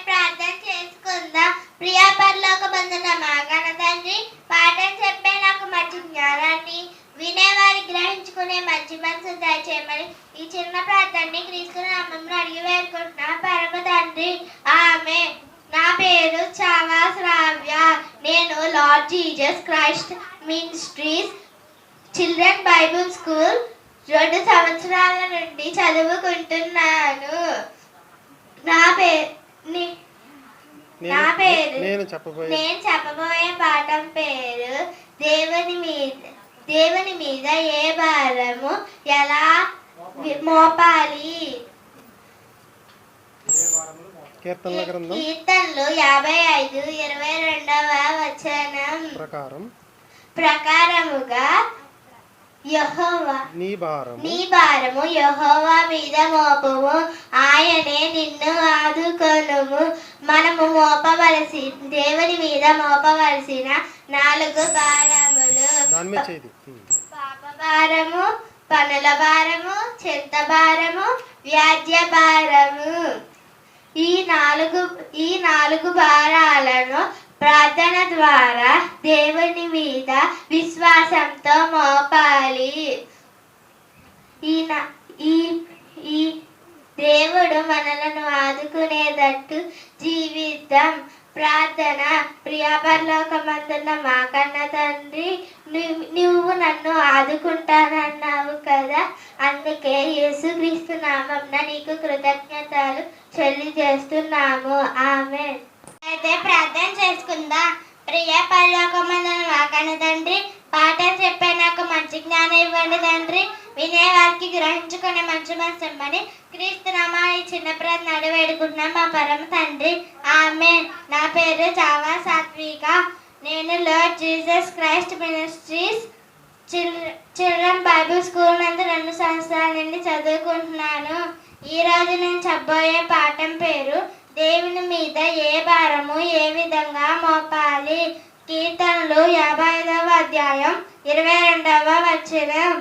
ప్రార్థన చేసుకుందాం. ప్రియా పరలోక బంధున మా ఘన తండ్రి, పాఠం చెప్పే నాకు మంచి జ్ఞానాన్ని, వినేవారి గ్రహించుకునే మంచి మనసు దయచేయమని ఈ చిన్న ప్రార్థనని క్రీస్తు నామంలో అడిగి వేడుకుంటున్నా పరమ తండ్రి. ఆమె. నా పేరు చావా శ్రావ్య. నేను Lord Jesus Christ ministries children Bible school 2 సంవత్సరాల నుండి చదువుకుంటున్నాను. నా పేరు నేను చెప్పబోయే పాఠం పేరు దేవుని మీద ఏ భారము ఎలా మోపాలి. కీర్తనలు 55:22 వచనం ప్రకారముగా నీ భారము యెహోవా మీద మోపము, ఆయనే నిన్ను ఆదుకొనుము. మనము దేవుని మీద మోపవలసిన 4 భారములు: పాప భారము, పనుల భారము, చింత భారము, వ్యాజ్య భారము. ఈ నాలుగు భారాలను ప్రార్థన ద్వారా దేవుని మీద విశ్వాసంతో మోపాలి. ఈ దేవుడు మనలను ఆదుకునేటట్టు జీవిద్దాం. ప్రార్థన. ప్రియా పరలోకమందున్న మా కన్న తండ్రి, నువ్వు నన్ను ఆదుకుంటానన్నావు కదా, అందుకే యేసుక్రీస్తు నామమున నీకు కృతజ్ఞతలు చెల్లిచేస్తున్నాము. ఆమేన్. అయితే ప్రార్థన చేసుకుందాం. ప్రియా పరలోకమందున్న మా కన్న తండ్రి, పాఠం చెప్పే నాకు మంచి జ్ఞానం ఇవ్వండి తండ్రి, వినేవారికి గ్రహించుకునే మంచి మనసు ఇవ్వమని క్రీస్తు నామమున చిన్న ప్రార్థన వేడుకుంటున్నాం మా పరమ తండ్రి. ఆమేన్. నా పేరు చావా సాత్విక. నేను Lord Jesus Christ ministries children Bible school నందు 2 సంవత్సరాల నుండి చదువుకుంటున్నాను. ఈరోజు నేను చెప్పబోయే పాఠం పేరు దేవుని మీద ఏ భారము ఏ విధంగా మోపాలి. కీర్తనలు 55వ అధ్యాయం 22వ వచనం.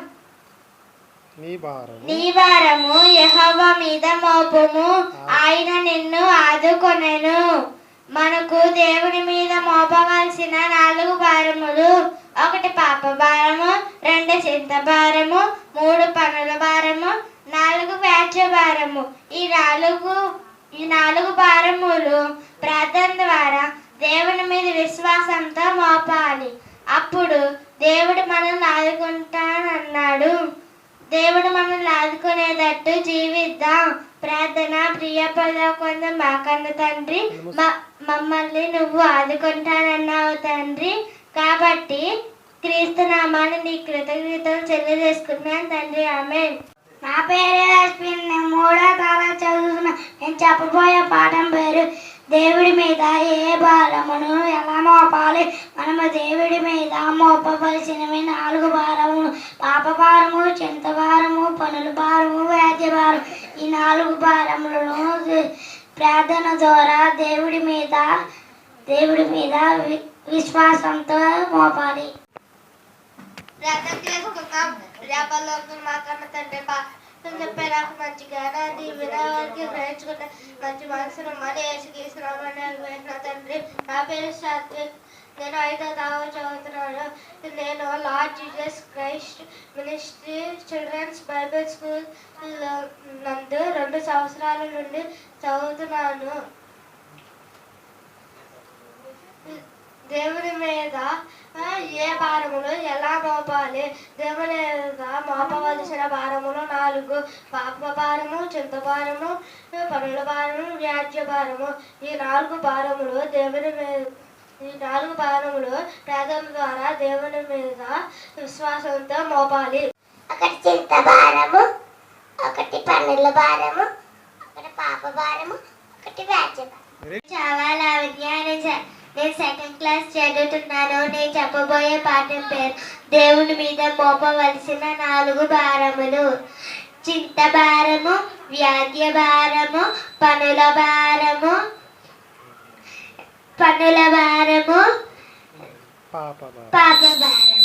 నీ భారము యెహోవా మీద మోపుము, ఆయన నిన్ను ఆదుకొనెను. మనకు దేవుని మీద మోపవలసిన 4 భారములు: 1 పాప భారము, 2 చింత భారము, 3 పనుల భారము, 4 వ్యాజ్య భారము. ఈ 4 భారములు ప్రార్థన ద్వారా దేవుని మీద విశ్వాసంతో మోపాలి. అప్పుడు దేవుడు మనల్ని ఆదుకుంటానన్నాడు. దేవుడు మనల్ని ఆదుకునేటట్టు జీవిద్దాం. ప్రార్థన. ప్రియ పరలోకమందున్న మా కన్న తండ్రి, మమ్మల్ని నువ్వు ఆదుకుంటానన్నావు తండ్రి, కాబట్టి క్రీస్తు నామాన్ని నీ కృతజ్ఞతలు చెల్లిచేసుకున్నాను తండ్రి. ఆమేన్. నా పేరు అశ్విన్. నేను 3వ తరగతి చదువుతున్నా. నేను చెప్పబోయే పాఠం పేరు దేవుడి మీద ఏ భారమును ఎలా మోపాలి. మనము దేవుడి మీద మోపవలసినవి 4 భారములు: పాప భారము, చింత భారము, పనుల భారము, వ్యాజ్య భారం. ఈ 4 భారములను ప్రార్థన ద్వారా దేవుడి మీద విశ్వాసంతో మోపాలి. చెప్పే నాకు మంచి జ్ఞానాన్ని, వినవారికి గ్రహించుకుంటే మంచి మనసును మన యేసుక్రీస్తునామమున తండ్రి. నా పేరు సాత్విక్. నేను 5వ తరగతి చదువుతున్నాను. నేను Lord Jesus Christ ministry children's Bible school నందు 2 సంవత్సరాల నుండి చదువుతున్నాను. దేవుని మీద ఏ భారములు ఎలా మోపాలి. దేవుని మీద మోపవలసిన భారములు 4: పాప భారము, చింత భారము, పనుల భారము, వ్యాజ్య భారము. ఈ 4 భారములు ప్రార్థన ద్వారా దేవుని మీద విశ్వాసంతో మోపాలి. 1 చింత భారము, 1 పనుల భారము, 1 పాప భారము, 1 వ్యాజ్య భారము. చాలా నేను 2nd క్లాస్ చదువుతున్నాను. నేను చెప్పబోయే పాఠం పేరు దేవుని మీద మోపవలసిన 4 భారములు: చింత భారము, వ్యాజ్య భారము, పనుల భారము, పాప భారం.